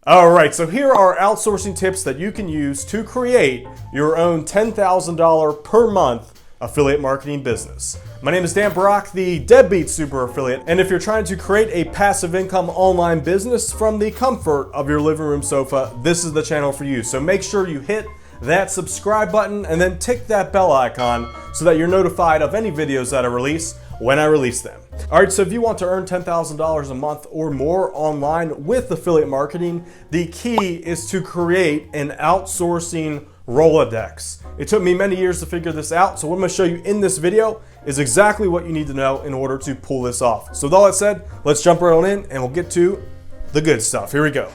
All right, so here are outsourcing tips that you can use to create your own $10,000 per month affiliate marketing business. My name is Dan Brock, the Deadbeat Super Affiliate, and if you're trying to create a passive income online business from the comfort of your living room sofa, this is the channel for you. So make sure you hit that subscribe button and then tick that bell icon so that you're notified of any videos that I release when I release them. All right, so if you want to earn $10,000 a month or more online with affiliate marketing, the key is to create an outsourcing Rolodex. It took me many years to figure this out, so what I'm going to show you in this video is exactly what you need to know in order to pull this off. So with all that said, let's jump right on in and we'll get to the good stuff. Here we go.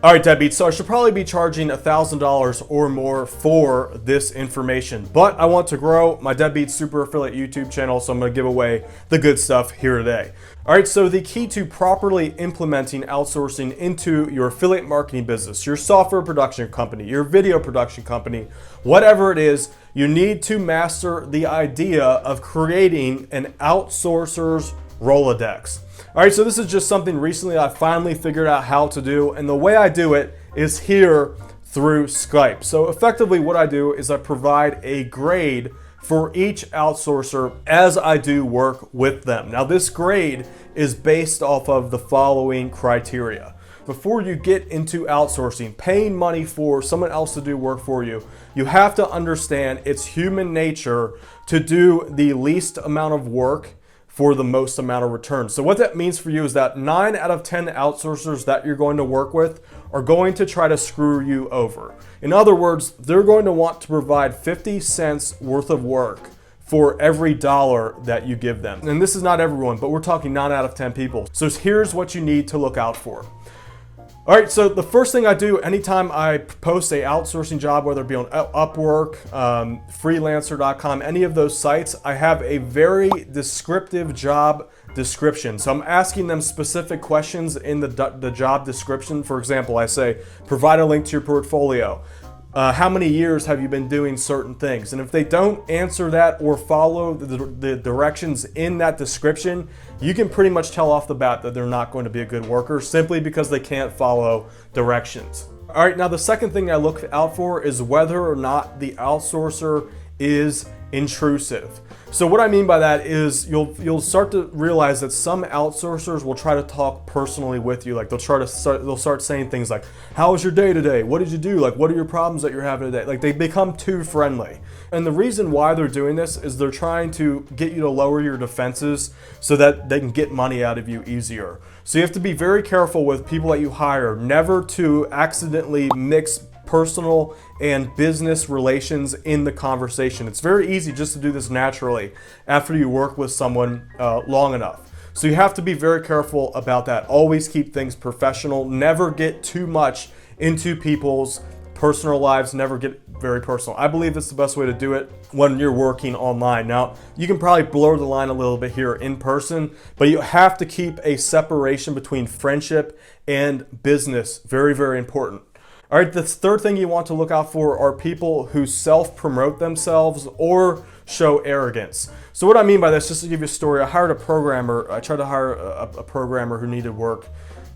All right, Deadbeat, so I should probably be charging $1,000 or more for this information, but I want to grow my Deadbeat Super Affiliate YouTube channel, so I'm going to give away the good stuff here today. All right, so the key to properly implementing outsourcing into your affiliate marketing business, your software production company, your video production company, whatever it is, you need to master the idea of creating an outsourcer's Rolodex. All right, so this is just something recently I finally figured out how to do, and the way I do it is here through Skype. So effectively what I do is I provide a grade for each outsourcer as I do work with them. Now this grade is based off of the following criteria. Before you get into outsourcing, paying money for someone else to do work for you, you have to understand it's human nature to do the least amount of work for the most amount of return. So what that means for you is that 9 out of 10 outsourcers that you're going to work with are going to try to screw you over. In other words, they're going to want to provide 50 cents worth of work for every dollar that you give them. And this is not everyone, but we're talking 9 out of 10 people. So here's what you need to look out for. All right, so the first thing I do anytime I post a outsourcing job, whether it be on Upwork, freelancer.com, any of those sites, I have a very descriptive job description. So I'm asking them specific questions in the job description. For example, I say, provide a link to your portfolio. How many years have you been doing certain things? And if they don't answer that or follow the directions in that description, you can pretty much tell off the bat that they're not going to be a good worker simply because they can't follow directions. All right, now the second thing I look out for is whether or not the outsourcer is intrusive. So what I mean by that is you'll start to realize that some outsourcers will try to talk personally with you. Like they'll start saying things like, "How was your day today? What did you do? Like, what are your problems that you're having today?" Like they become too friendly. And the reason why they're doing this is they're trying to get you to lower your defenses so that they can get money out of you easier. So you have to be very careful with people that you hire, never to accidentally mix personal and business relations in the conversation. It's very easy just to do this naturally after you work with someone long enough. So you have to be very careful about that. Always keep things professional. Never get too much into people's personal lives. Never get very personal. I believe that's the best way to do it when you're working online. Now, you can probably blur the line a little bit here in person, but you have to keep a separation between friendship and business. Very, very important. All right, the third thing you want to look out for are people who self-promote themselves or show arrogance. So what I mean by this, just to give you a story, I hired a programmer. I tried to hire a programmer who needed work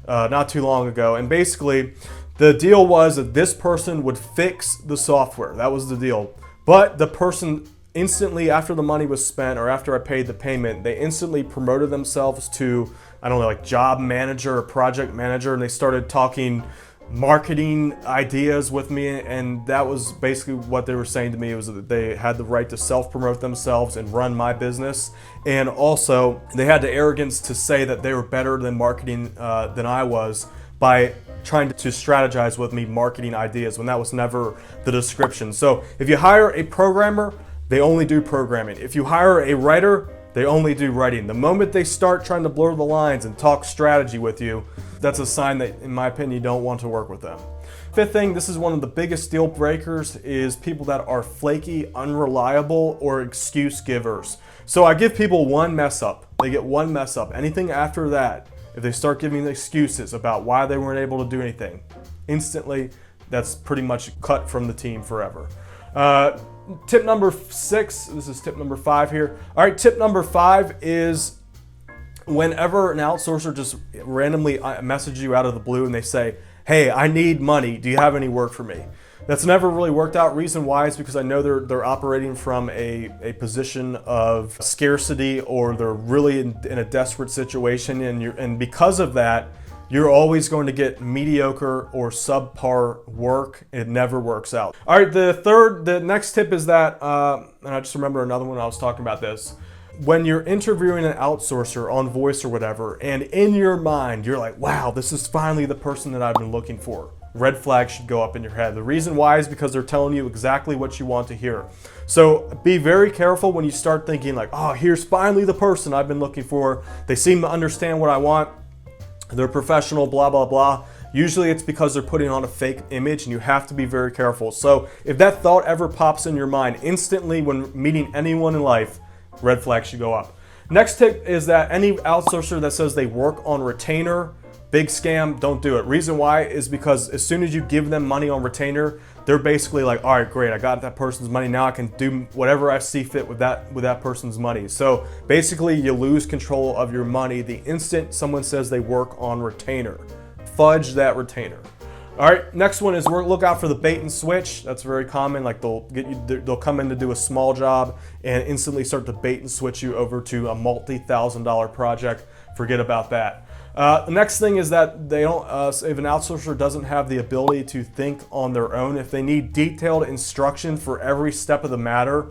not too long ago. And basically, the deal was that this person would fix the software. That was the deal. But the person instantly, after the money was spent or after I paid the payment, they instantly promoted themselves to, I don't know, like job manager or project manager. And they started talking marketing ideas with me, and that was basically what they were saying to me, was that they had the right to self-promote themselves and run my business, and also they had the arrogance to say that they were better than marketing than I was by trying to strategize with me marketing ideas when that was never the description. So if you hire a programmer, they only do programming. If you hire a writer, they only do writing. The moment they start trying to blur the lines and talk strategy with you, that's a sign that, in my opinion, you don't want to work with them. Fifth thing, this is one of the biggest deal breakers, is people that are flaky, unreliable, or excuse givers. So I give people one mess up. They get one mess up. Anything after that, if they start giving excuses about why they weren't able to do anything, instantly, that's pretty much cut from the team forever. tip number 6, this is tip number 5 here. All right, tip number 5 is whenever an outsourcer just randomly messages you out of the blue and they say, hey, I need money, do you have any work for me? That's never really worked out. Reason why is because I know they're operating from a position of scarcity, or they're really in a desperate situation, and because of that, you're always going to get mediocre or subpar work. It never works out. All right, the next tip is that, and I just remember another one I was talking about this. When you're interviewing an outsourcer on voice or whatever, and in your mind, you're like, wow, this is finally the person that I've been looking for. Red flags should go up in your head. The reason why is because they're telling you exactly what you want to hear. So be very careful when you start thinking like, oh, here's finally the person I've been looking for. They seem to understand what I want. They're professional, blah, blah, blah. Usually it's because they're putting on a fake image, and you have to be very careful. So if that thought ever pops in your mind, instantly when meeting anyone in life, red flags should go up. Next tip is that any outsourcer that says they work on retainer, big scam, don't do it. Reason why is because as soon as you give them money on retainer, they're basically like, all right, great, I got that person's money, now I can do whatever I see fit with that person's money. So basically you lose control of your money the instant someone says they work on retainer. Fudge that retainer. All right, next one is look out for the bait and switch. That's very common. Like they'll come in to do a small job and instantly start to bait and switch you over to a multi-$1,000 project. Forget about that. The next thing is that they don't. If an outsourcer doesn't have the ability to think on their own, if they need detailed instruction for every step of the matter,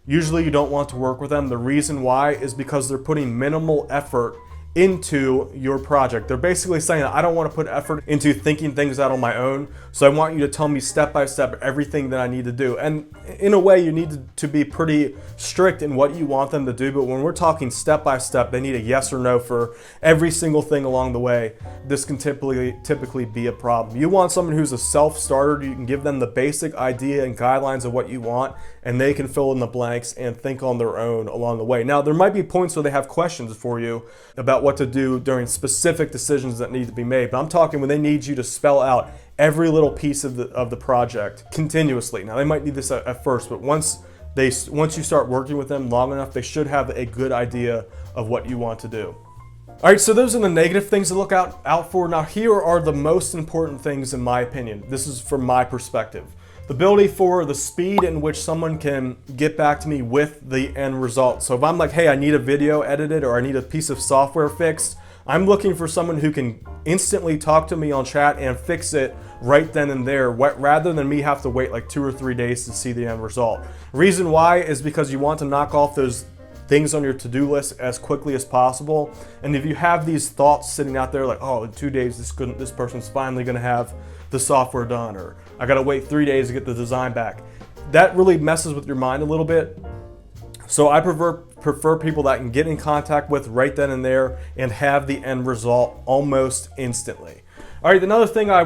usually you don't want to work with them. The reason why is because they're putting minimal effort into your project. They're basically saying, I don't want to put effort into thinking things out on my own, so I want you to tell me step by step everything that I need to do. And in a way, you need to be pretty strict in what you want them to do, but when we're talking step by step, they need a yes or no for every single thing along the way. This can typically be a problem. You want someone who's a self-starter. You can give them the basic idea and guidelines of what you want, and they can fill in the blanks and think on their own along the way. Now, there might be points where they have questions for you about what to do during specific decisions that need to be made, but I'm talking when they need you to spell out every little piece of the project continuously. Now, they might need this at first, but once you start working with them long enough, they should have a good idea of what you want to do. All right, so those are the negative things to look out for. Now, here are the most important things in my opinion. This is from my perspective. The ability for the speed in which someone can get back to me with the end result. So if I'm like, hey, I need a video edited or I need a piece of software fixed, I'm looking for someone who can instantly talk to me on chat and fix it right then and there, rather than me have to wait like 2 or 3 days to see the end result. Reason why is because you want to knock off those things on your to-do list as quickly as possible. And if you have these thoughts sitting out there like, oh, in 2 days this person's finally going to have the software done, or I got to wait 3 days to get the design back, that really messes with your mind a little bit. So I prefer people that can get in contact with right then and there and have the end result almost instantly. All right, another thing I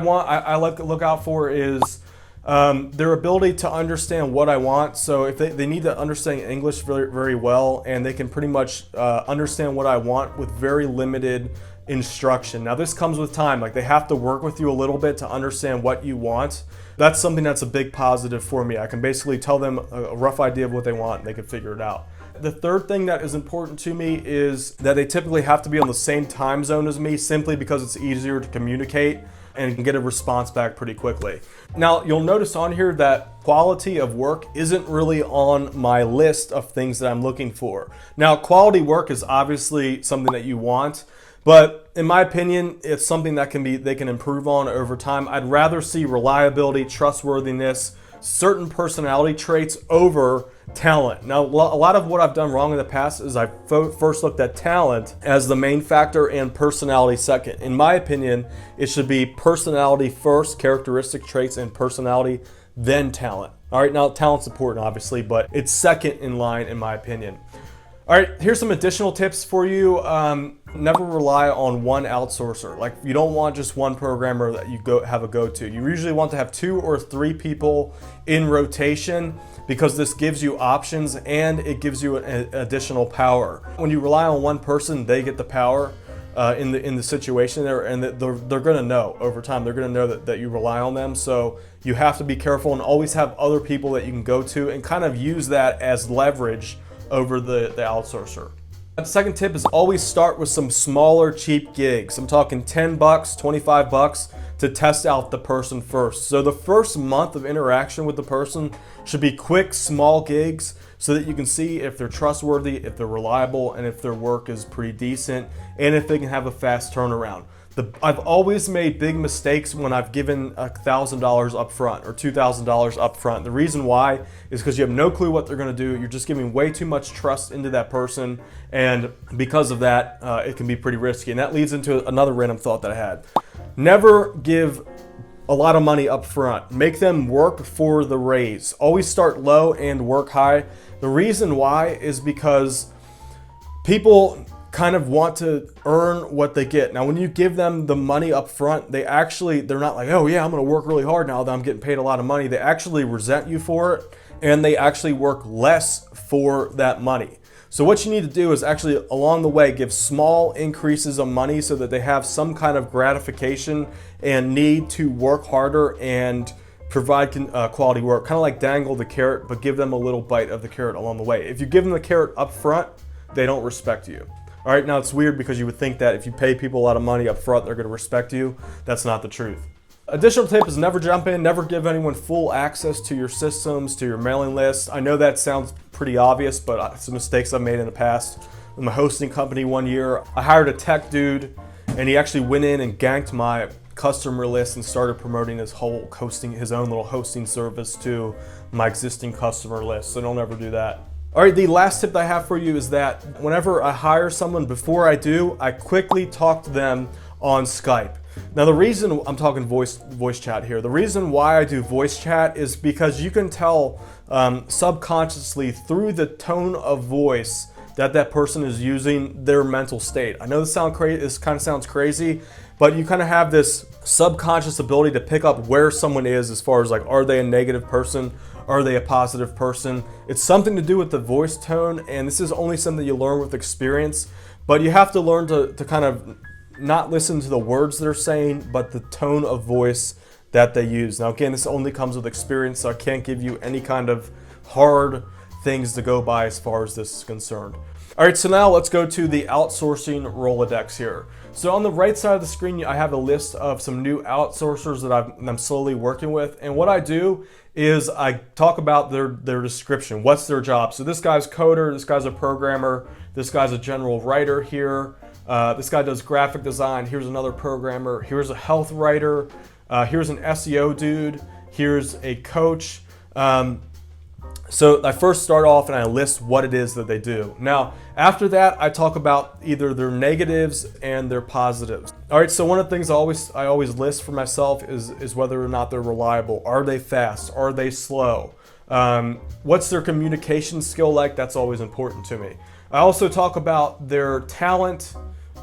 like to look out for is their ability to understand what I want. So if they need to understand English very, very well, and they can pretty much understand what I want with very limited instruction. Now, this comes with time. Like, they have to work with you a little bit to understand what you want. That's something that's a big positive for me. I can basically tell them a rough idea of what they want, and they can figure it out. The third thing that is important to me is that they typically have to be on the same time zone as me, simply because it's easier to communicate and can get a response back pretty quickly. Now, you'll notice on here that quality of work isn't really on my list of things that I'm looking for. Now, quality work is obviously something that you want, but in my opinion, it's something that they can improve on over time. I'd rather see reliability, trustworthiness, certain personality traits over talent. Now, a lot of what I've done wrong in the past is I first looked at talent as the main factor and personality second. In my opinion, it should be personality first, characteristic traits and personality, then talent. All right, now talent's important obviously, but it's second in line in my opinion. All right, here's some additional tips for you. Never rely on one outsourcer. Like, you don't want just one programmer that you have a go-to. You usually want to have 2 or 3 people in rotation, because this gives you options and it gives you an additional power. When you rely on one person, they get the power. in the situation there, and that they're going to know over time. They're going to know that you rely on them. So you have to be careful and always have other people that you can go to and kind of use that as leverage over the outsourcer. The second tip is always start with some smaller, cheap gigs. I'm talking 10 bucks, 25 bucks to test out the person first. So the first month of interaction with the person should be quick, small gigs so that you can see if they're trustworthy, if they're reliable, and if their work is pretty decent, and if they can have a fast turnaround. I've always made big mistakes when I've given $1,000 up front or $2,000 up front. The reason why is because you have no clue what they're going to do. You're just giving way too much trust into that person, and because of that, it can be pretty risky. And that leads into another random thought that I had. Never give a lot of money up front. Make them work for the raise. Always start low and work high. The reason why is because people kind of want to earn what they get. Now, when you give them the money up front, they're not like, oh yeah, I'm going to work really hard now that I'm getting paid a lot of money. They actually resent you for it, and they actually work less for that money. So what you need to do is actually along the way give small increases of money so that they have some kind of gratification and need to work harder and provide quality work. Kind of like dangle the carrot, but give them a little bite of the carrot along the way. If you give them the carrot up front, they don't respect you. All right, now it's weird because you would think that if you pay people a lot of money up front, they're going to respect you. That's not the truth. Additional tip is never jump in, never give anyone full access to your systems, to your mailing list. I know that sounds pretty obvious, but some mistakes I've made in the past. In my hosting company one year, I hired a tech dude, and he actually went in and ganked my customer list and started promoting his own little hosting service to my existing customer list. So don't ever do that. All right, the last tip that I have for you is that whenever I hire someone, before I do, I quickly talk to them on Skype. Now, the reason I'm talking voice chat here, the reason why I do voice chat is because you can tell subconsciously through the tone of voice that person is using their mental state. I know this kind of sounds crazy, but you kind of have this subconscious ability to pick up where someone is as far as like, are they a negative person? Are they a positive person? It's something to do with the voice tone, and this is only something you learn with experience, but you have to learn to kind of not listen to the words they're saying, but the tone of voice that they use. Now, again, this only comes with experience, so I can't give you any kind of hard things to go by as far as this is concerned. All right, so now let's go to the outsourcing Rolodex here. So on the right side of the screen, I have a list of some new outsourcers that I'm slowly working with. And what I do is I talk about their description. What's their job? So this guy's coder, this guy's a programmer, this guy's a general writer here. This guy does graphic design. Here's another programmer. Here's a health writer. Here's an SEO dude. Here's a coach. So I first start off and I list what it is that they do. Now, after that, I talk about either their negatives and their positives. All right, so one of the things I always list for myself is whether or not they're reliable. Are they fast? Are they slow? What's their communication skill like? That's always important to me. I also talk about their talent.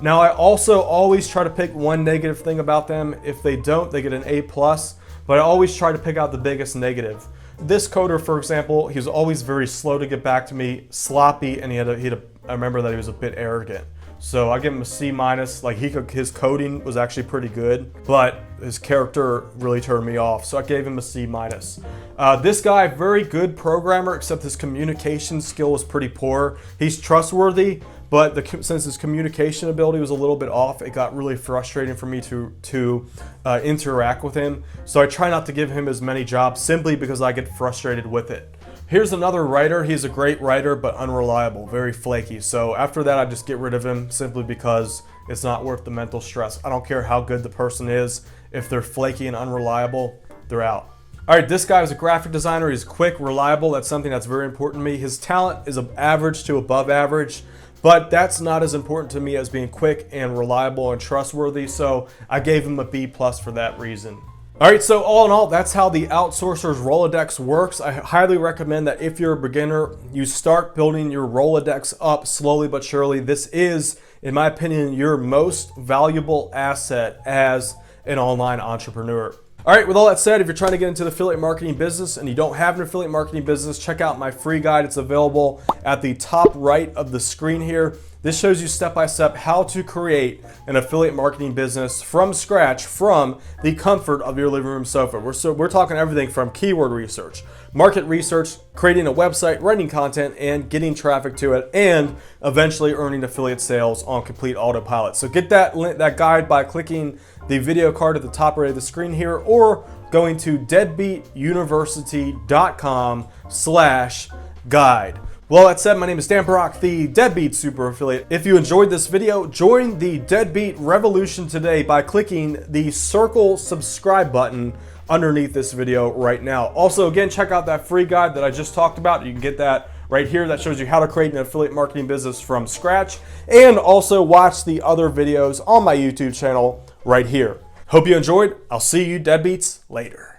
Now, I also always try to pick one negative thing about them. If they don't, they get an A+, but I always try to pick out the biggest negative. This coder, for example, he was always very slow to get back to me, sloppy, and I remember that he was a bit arrogant. So I give him a C-. Like his coding was actually pretty good, but his character really turned me off. So I gave him a C-. This guy, very good programmer, except his communication skill was pretty poor. He's trustworthy, but since his communication ability was a little bit off, it got really frustrating for me to interact with him. So I try not to give him as many jobs simply because I get frustrated with it. Here's another writer. He's a great writer, but unreliable, very flaky. So after that, I just get rid of him simply because it's not worth the mental stress. I don't care how good the person is. If they're flaky and unreliable, they're out. All right, this guy is a graphic designer. He's quick, reliable. That's something that's very important to me. His talent is average to above average, but that's not as important to me as being quick and reliable and trustworthy. So I gave him a B+ for that reason. All right, so all in all, that's how the Outsourcer's Rolodex works. I highly recommend that if you're a beginner, you start building your Rolodex up slowly but surely. This is, in my opinion, your most valuable asset as an online entrepreneur. All right, with all that said, if you're trying to get into the affiliate marketing business and you don't have an affiliate marketing business, check out my free guide. It's available at the top right of the screen here. This shows you step by step how to create an affiliate marketing business from scratch from the comfort of your living room sofa. We're talking everything from keyword research, market research, creating a website, writing content, and getting traffic to it, and eventually earning affiliate sales on complete autopilot. So get that guide by clicking the video card at the top right of the screen here, or going to deadbeatuniversity.com/guide. Well, that said, my name is Dan Brock, the Deadbeat Super Affiliate. If you enjoyed this video, join the Deadbeat Revolution today by clicking the circle subscribe button underneath this video right now. Also, again, check out that free guide that I just talked about. You can get that right here. That shows you how to create an affiliate marketing business from scratch. And also watch the other videos on my YouTube channel right here. Hope you enjoyed. I'll see you deadbeats later.